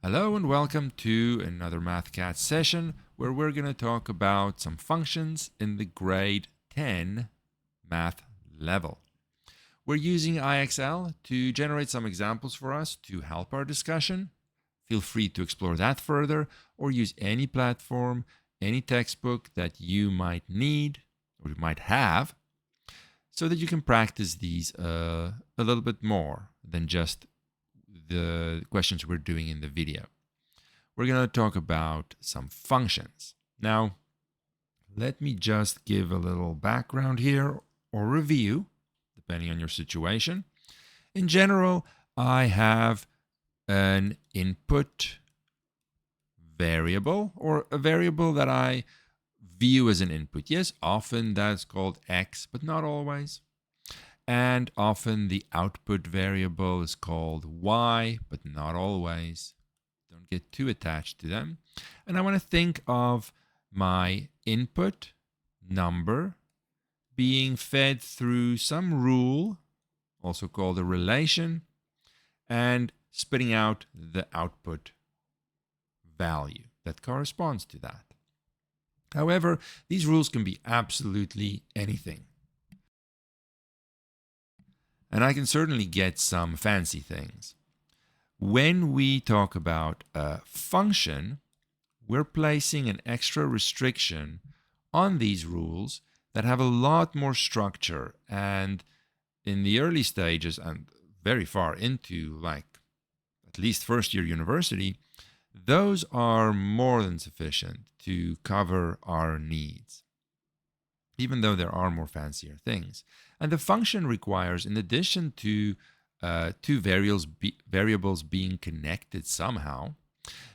Hello and welcome to another MathCat session where we're going to talk about some functions in the grade 10 math level. We're using IXL to generate some examples for us to help our discussion. Feel free to explore that further or use any platform, any textbook that you might need or you might have so that you can practice these a little bit more than just the questions we're doing in the video. We're going to talk about some functions. Now, let me just give a little background here or review, depending on your situation. In general, I have an input variable or a variable that I view as an input. Yes, often that's called x, but not always. And often the output variable is called y, but not always. Don't get too attached to them. And I want to think of my input number being fed through some rule, also called a relation, and spitting out the output value that corresponds to that. However, these rules can be absolutely anything. And I can certainly get some fancy things. When we talk about a function, we're placing an extra restriction on these rules that have a lot more structure. And in the early stages and very far into like at least first year university, those are more than sufficient to cover our needs, even though there are more fancier things. And the function requires, in addition to two variables being connected somehow,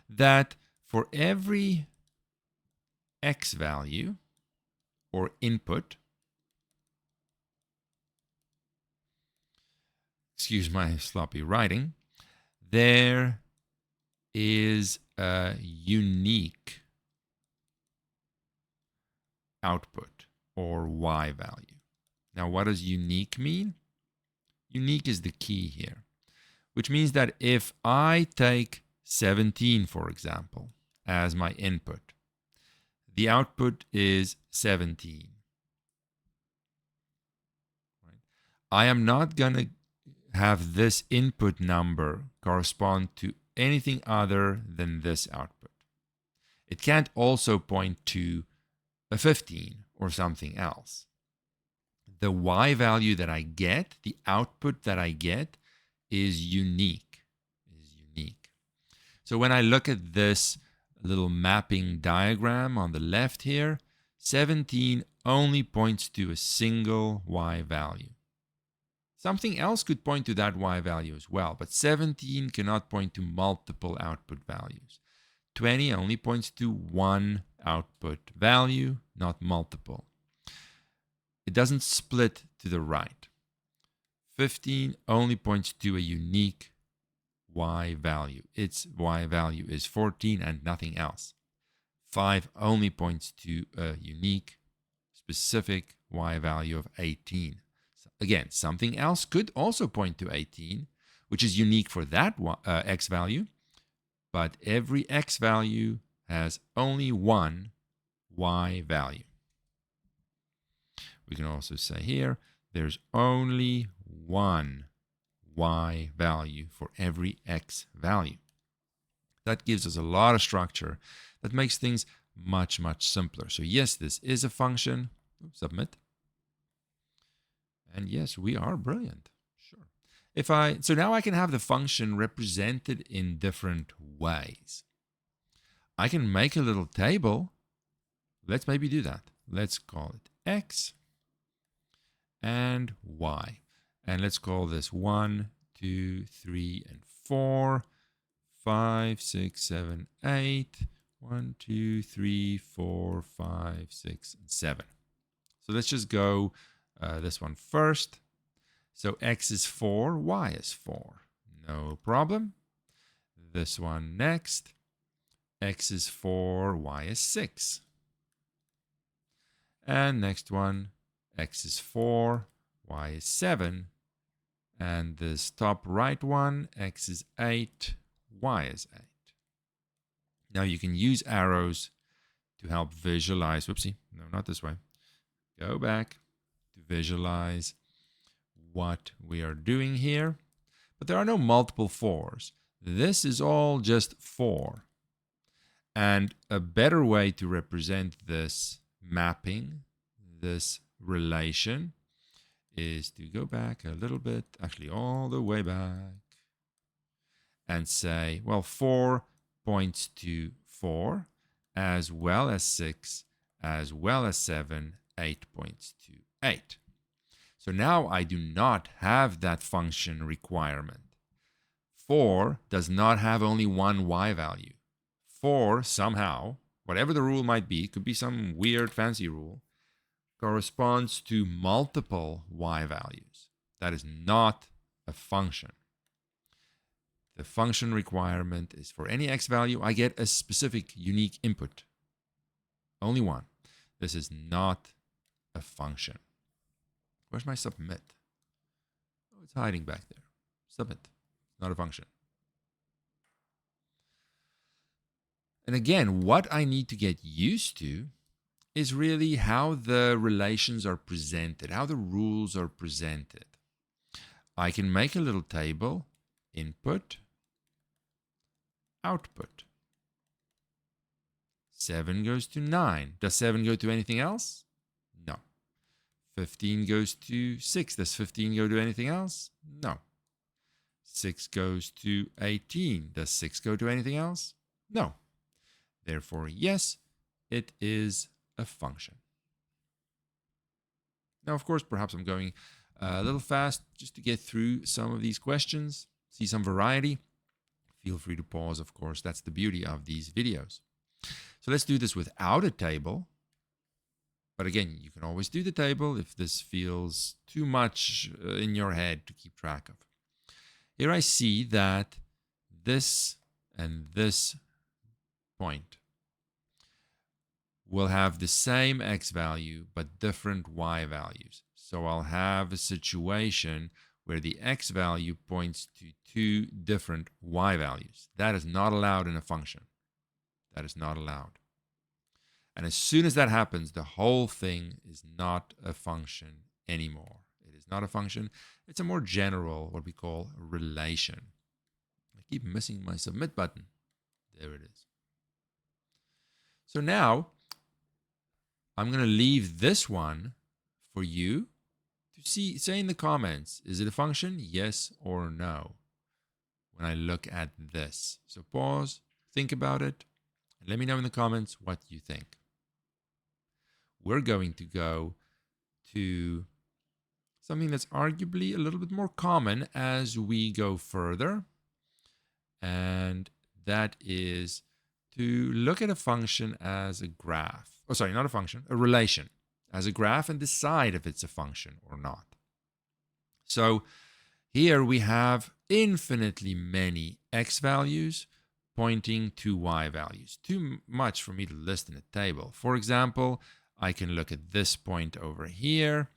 that for every x value or input, excuse my sloppy writing, there is a unique output or y value. Now, what does unique mean? Unique is the key here, which means that if I take 17, for example, as my input, the output is 17. Right? I am not going to have this input number correspond to anything other than this output. It can't also point to a 15 or something else. The y value that I get, the output that I get, is unique. So when I look at this little mapping diagram on the left here, 17 only points to a single y value. Something else could point to that y value as well, but 17 cannot point to multiple output values. 20 only points to one output value, not multiple. It doesn't split to the right. 15 only points to a unique y value. Its y value is 14 and nothing else. 5 only points to a unique, specific y value of 18. So again, something else could also point to 18, which is unique for that x value, but every x value has only one y value. We can also say here, there's only one y value for every x value. That gives us a lot of structure that makes things much, much simpler. So yes, this is a function. Submit. And yes, we are brilliant. Sure. So now I can have the function represented in different ways. I can make a little table. Let's maybe do that. Let's call it x and y. And let's call this 1, 2, 3, and 4, 5, 6, 7, 8, 1, 2, 3, 4, 5, 6, and 7. So let's just go this one first. So x is 4, y is 4. No problem. This one next. X is 4, y is 6. And next one, x is 4, y is 7. And this top right one, x is 8, y is 8. Now you can use arrows to help visualize. Whoopsie, no, not this way. Go back to visualize what we are doing here. But there are no multiple 4s. This is all just 4. And a better way to represent this mapping, this relation, is to go back a little bit, actually all the way back, and say, well, 4 points to 4, as well as 6, as well as 7, 8 points to 8. So now I do not have that function requirement. 4 does not have only one y value. 4 somehow, whatever the rule might be, could be some weird fancy rule, corresponds to multiple y values. That is not a function. The function requirement is for any x value, I get a specific unique input. Only one. This is not a function. Where's my submit? Oh, it's hiding back there. Submit. Not a function. And again, what I need to get used to is really how the relations are presented, how the rules are presented. I can make a little table, input, output. 7 goes to 9. Does 7 go to anything else? No. 15 goes to 6. Does 15 go to anything else? No. 6 goes to 18. Does 6 go to anything else? No. Therefore, yes, it is a function. Now, of course, perhaps I'm going a little fast just to get through some of these questions, see some variety. Feel free to pause, of course. That's the beauty of these videos. So let's do this without a table. But again, you can always do the table if this feels too much in your head to keep track of. Here I see that this and this point will have the same x value but different y values. So I'll have a situation where the x value points to 2 different y values. That is not allowed in a function. That is not allowed. And as soon as that happens, the whole thing is not a function anymore. It is not a function. It's a more general, what we call a relation. I keep missing my submit button. There it is. So now I'm going to leave this one for you to see, say in the comments, is it a function? Yes or no. When I look at this. So pause, think about it, and let me know in the comments what you think. We're going to go to something that's arguably a little bit more common as we go further. And that is to look at a function as a graph. Oh, sorry, not a function, a relation as a graph and decide if it's a function or not. So here we have infinitely many x values pointing to y values. Too much for me to list in a table. For example, I can look at this point over here,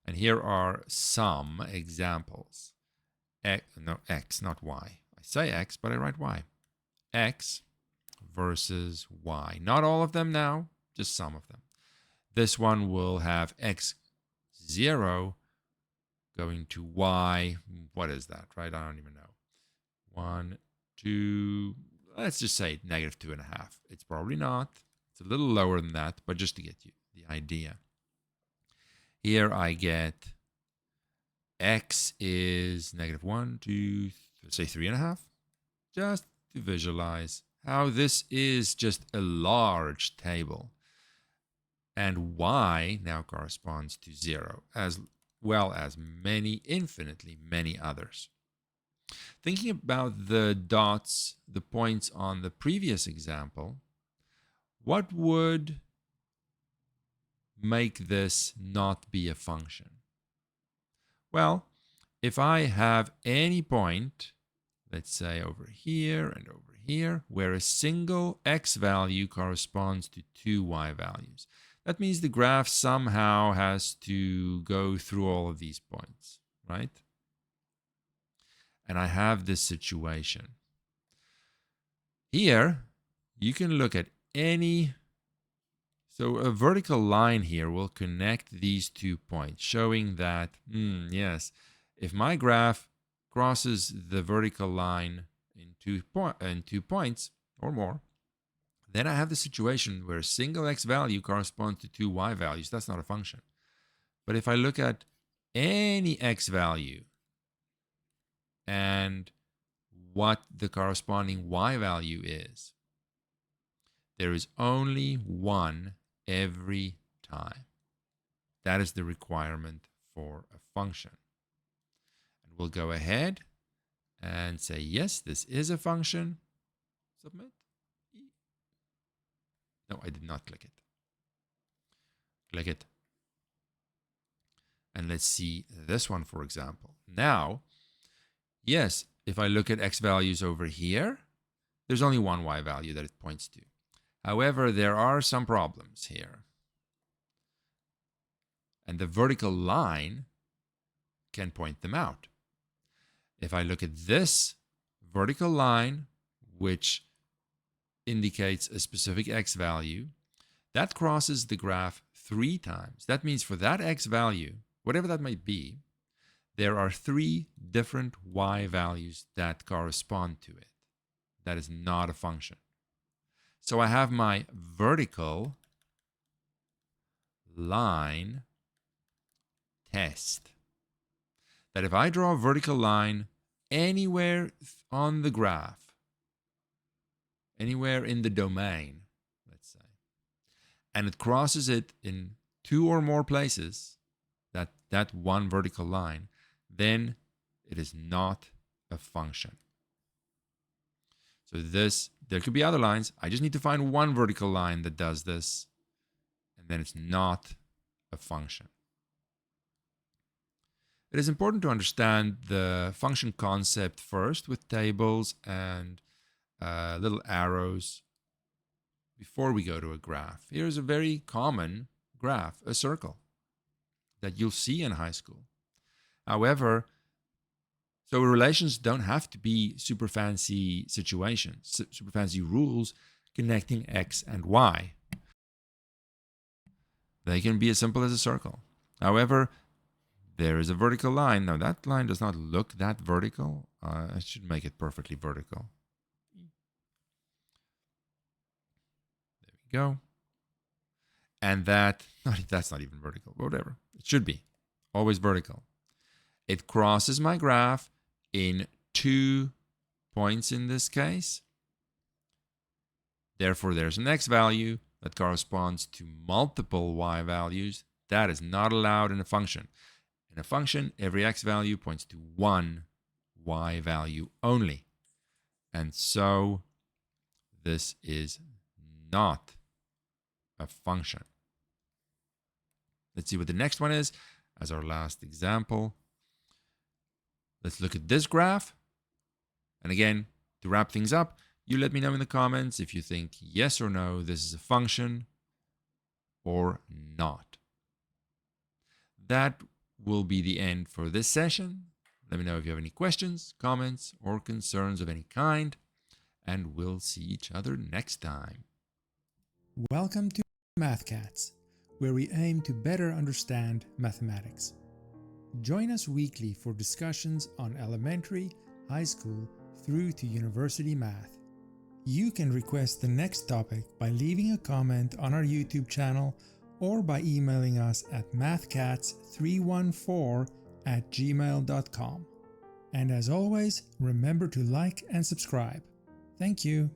and here are some examples. X, not y. I say x, but I write y. X versus y. Not all of them now, just some of them. This one will have x0 going to y. What is that, right? I don't even know. 1, 2, let's just say -2.5. It's probably not. It's a little lower than that, but just to get you the idea. Here I get x is -1, 2, let's say 3.5. Just to visualize how this is just a large table. And y now corresponds to 0, as well as many, infinitely many others. Thinking about the dots, the points on the previous example, what would make this not be a function? Well, if I have any point, let's say over here and over here, where a single x value corresponds to 2 y values, that means the graph somehow has to go through all of these points, right? And I have this situation. Here, you can look at any. So a vertical line here will connect these 2 points, showing that, yes, if my graph crosses the vertical line in 2 points or more, then I have the situation where a single x value corresponds to 2 y values. That's not a function. But if I look at any x value and what the corresponding y value is, there is only one every time. That is the requirement for a function. And we'll go ahead and say, yes, this is a function. Submit. No, I did not click it. Click it. And let's see this one, for example. Now, yes, if I look at x values over here, there's only one y value that it points to. However, there are some problems here. And the vertical line can point them out. If I look at this vertical line, which indicates a specific x value, that crosses the graph 3 times. That means for that x value, whatever that might be, there are 3 different y values that correspond to it. That is not a function. So I have my vertical line test. That if I draw a vertical line anywhere on the graph, anywhere in the domain, let's say, and it crosses it in 2 or more places, that one vertical line, then it is not a function. So there could be other lines. I just need to find one vertical line that does this, and then it's not a function. It is important to understand the function concept first with tables and little arrows before we go to a graph. Here's a very common graph, a circle, that you'll see in high school. However, so relations don't have to be super fancy situations, super fancy rules connecting x and y. They can be as simple as a circle. However, there is a vertical line. Now that line does not look that vertical. I should make it perfectly vertical. There we go. And that's not even vertical, but whatever. It should be always vertical. It crosses my graph in 2 points in this case. Therefore, there's an x value that corresponds to multiple y values. That is not allowed in a function. In a function, every x value points to one y value only. And so this is not a function. Let's see what the next one is as our last example. Let's look at this graph. And again, to wrap things up, you let me know in the comments if you think yes or no, this is a function or not. That will be the end for this session. Let me know if you have any questions, comments, or concerns of any kind, and we'll see each other next time. Welcome to MathCats, where we aim to better understand mathematics. Join us weekly for discussions on elementary, high school, through to university math. You can request the next topic by leaving a comment on our YouTube channel or by emailing us at mathcats314@gmail.com. And as always, remember to like and subscribe. Thank you.